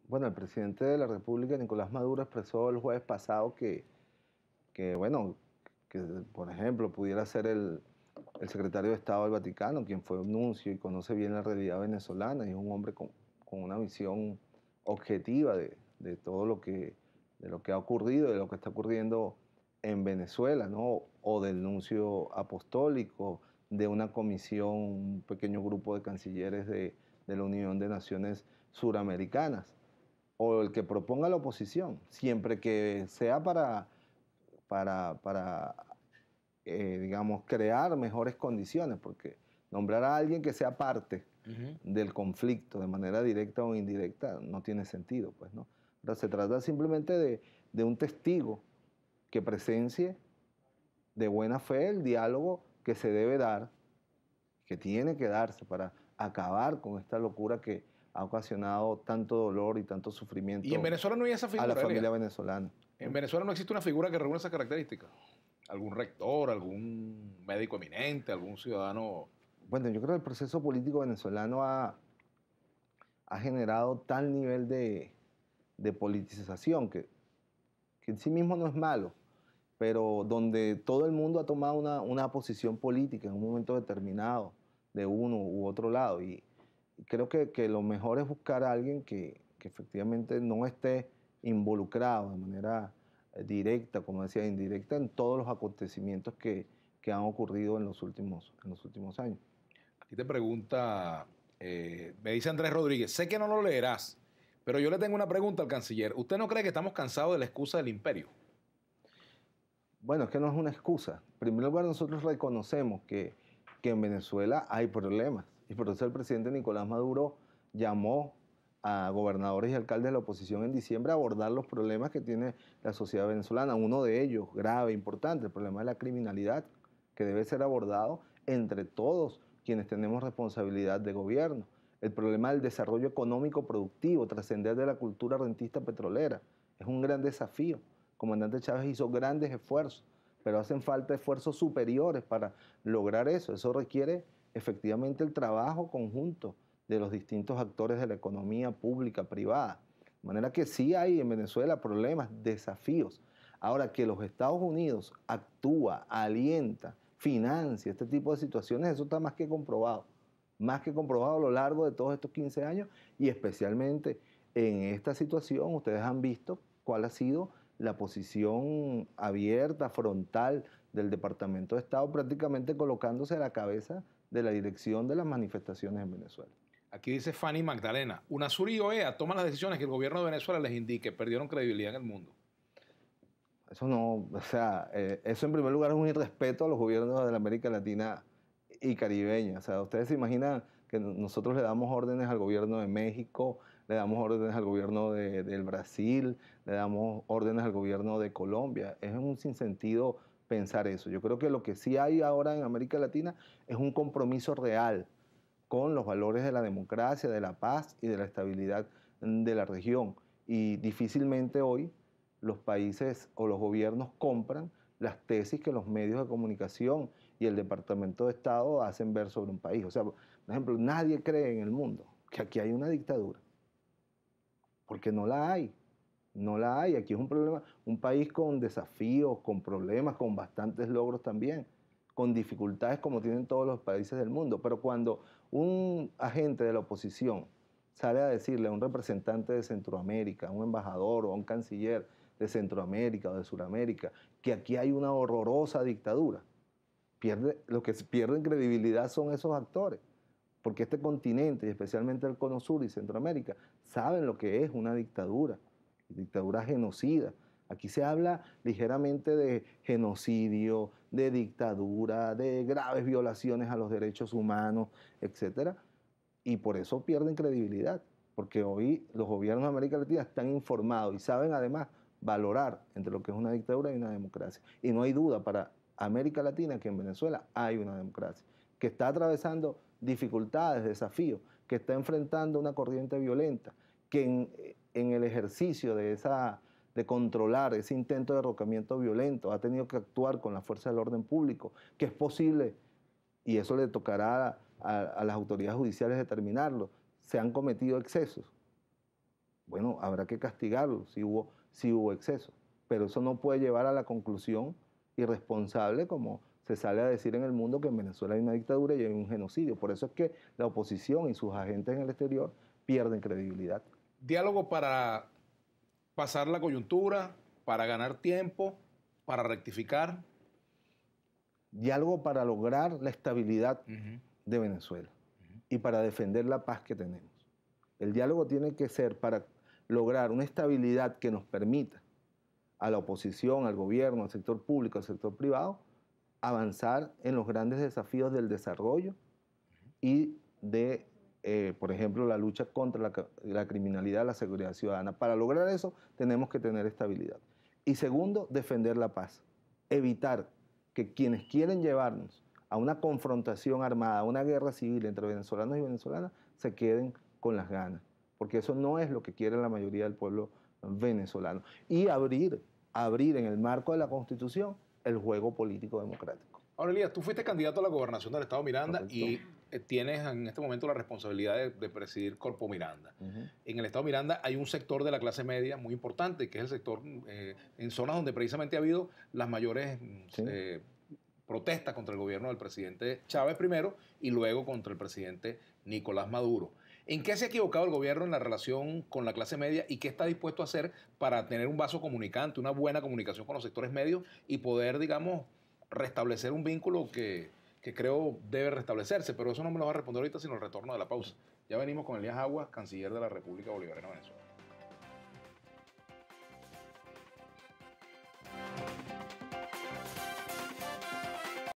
Bueno, el presidente de la República, Nicolás Maduro, expresó el jueves pasado bueno, que por ejemplo pudiera ser el secretario de Estado del Vaticano, quien fue un nuncio y conoce bien la realidad venezolana, y es un hombre con una visión objetiva de todo de lo que ha ocurrido, de lo que está ocurriendo en Venezuela, ¿no? O del nuncio apostólico, de una comisión, un pequeño grupo de cancilleres de la Unión de Naciones Suramericanas, o el que proponga la oposición, siempre que sea para digamos, crear mejores condiciones, porque nombrar a alguien que sea parte del conflicto de manera directa o indirecta no tiene sentido, pues, ¿no? Pero se trata simplemente de un testigo que presencie de buena fe el diálogo que se debe dar, que tiene que darse para acabar con esta locura que ha ocasionado tanto dolor y tanto Y en sufrimiento Venezuela no hay esa a la figura, familia Elia. venezolana. En Venezuela no existe una figura que reúna esas características. Algún rector, algún médico eminente, algún ciudadano. Bueno, yo creo que el proceso político venezolano ha generado tal nivel de politización que en sí mismo no es malo, pero donde todo el mundo ha tomado una posición política en un momento determinado de uno u otro lado. Y creo que lo mejor es buscar a alguien que efectivamente no esté involucrado de manera directa, como decía, indirecta, en todos los acontecimientos que han ocurrido en en los últimos años. Aquí te pregunta, me dice Andrés Rodríguez, sé que no lo leerás, pero yo le tengo una pregunta al canciller. ¿Usted no cree que estamos cansados de la excusa del imperio? Bueno, es que no es una excusa. En primer lugar, nosotros reconocemos que en Venezuela hay problemas, y por eso el presidente Nicolás Maduro llamó a gobernadores y alcaldes de la oposición en diciembre a abordar los problemas que tiene la sociedad venezolana. Uno de ellos, grave, importante, el problema de la criminalidad, que debe ser abordado entre todos quienes tenemos responsabilidad de gobierno. El problema del desarrollo económico productivo, trascender de la cultura rentista petrolera, es un gran desafío. El comandante Chávez hizo grandes esfuerzos, pero hacen falta esfuerzos superiores para lograr eso. Eso requiere efectivamente el trabajo conjunto de los distintos actores de la economía pública, privada. De manera que sí hay en Venezuela problemas, desafíos. Ahora, que los Estados Unidos actúa, alienta, financia este tipo de situaciones, eso está más que comprobado a lo largo de todos estos 15 años, y especialmente en esta situación ustedes han visto cuál ha sido la posición abierta, frontal del Departamento de Estado, prácticamente colocándose a la cabeza de la dirección de las manifestaciones en Venezuela. Aquí dice Fanny Magdalena, UNASUR y OEA toman las decisiones que el gobierno de Venezuela les indique, perdieron credibilidad en el mundo. Eso no, o sea, eso en primer lugar es un irrespeto a los gobiernos de la América Latina y caribeña. O sea, ustedes se imaginan que nosotros le damos órdenes al gobierno de México, le damos órdenes al gobierno del Brasil, le damos órdenes al gobierno de Colombia. Es un sinsentido pensar eso. Yo creo que lo que sí hay ahora en América Latina es un compromiso real con los valores de la democracia, de la paz y de la estabilidad de la región. Y difícilmente hoy los países o los gobiernos compran las tesis que los medios de comunicación y el Departamento de Estado hacen ver sobre un país. O sea, por ejemplo, nadie cree en el mundo que aquí hay una dictadura, porque no la hay. No la hay. Aquí es un problema, un país con desafíos, con problemas, con bastantes logros también, con dificultades como tienen todos los países del mundo. Pero cuando un agente de la oposición sale a decirle a un representante de Centroamérica, a un embajador o a un canciller de Centroamérica o de Sudamérica, que aquí hay una horrorosa dictadura, lo que pierden credibilidad son esos actores, porque este continente, y especialmente el Cono Sur y Centroamérica, saben lo que es una dictadura genocida. Aquí se habla ligeramente de genocidio, de dictadura, de graves violaciones a los derechos humanos, etcétera, y por eso pierden credibilidad, porque hoy los gobiernos de América Latina están informados y saben además valorar entre lo que es una dictadura y una democracia. Y no hay duda para América Latina que en Venezuela hay una democracia, que está atravesando dificultades, desafíos, que está enfrentando una corriente violenta, que en el ejercicio de controlar ese intento de derrocamiento violento ha tenido que actuar con la fuerza del orden público, que es posible, y eso le tocará a las autoridades judiciales determinarlo, se han cometido excesos. bueno, habrá que castigarlo si hubo exceso. Pero eso no puede llevar a la conclusión irresponsable como se sale a decir en el mundo que en Venezuela hay una dictadura y hay un genocidio. Por eso es que la oposición y sus agentes en el exterior pierden credibilidad. Diálogo para pasar la coyuntura, para ganar tiempo, para rectificar. Diálogo para lograr la estabilidad de Venezuela y para defender la paz que tenemos. El diálogo tiene que ser para lograr una estabilidad que nos permita a la oposición, al gobierno, al sector público, al sector privado, avanzar en los grandes desafíos del desarrollo y de, por ejemplo, la lucha contra la criminalidad, la seguridad ciudadana. Para lograr eso tenemos que tener estabilidad. Y segundo, defender la paz. Evitar que quienes quieren llevarnos a una confrontación armada, a una guerra civil entre venezolanos y venezolanas, se queden con las ganas. Porque eso no es lo que quiere la mayoría del pueblo venezolano. Y abrir en el marco de la Constitución el juego político democrático. Ahora, Elías, tú fuiste candidato a la gobernación del Estado Miranda. Correcto. Y tienes en este momento la responsabilidad de presidir Corpo Miranda. En el Estado Miranda hay un sector de la clase media muy importante, que es el sector en zonas donde precisamente ha habido las mayores protestas contra el gobierno del presidente Chávez primero y luego contra el presidente Nicolás Maduro. ¿En qué se ha equivocado el gobierno en la relación con la clase media y qué está dispuesto a hacer para tener un vaso comunicante, una buena comunicación con los sectores medios y poder, digamos, restablecer un vínculo que creo debe restablecerse? Pero eso no me lo va a responder ahorita, sino el retorno de la pausa. Ya venimos con Elías Aguas, canciller de la República Bolivariana de Venezuela.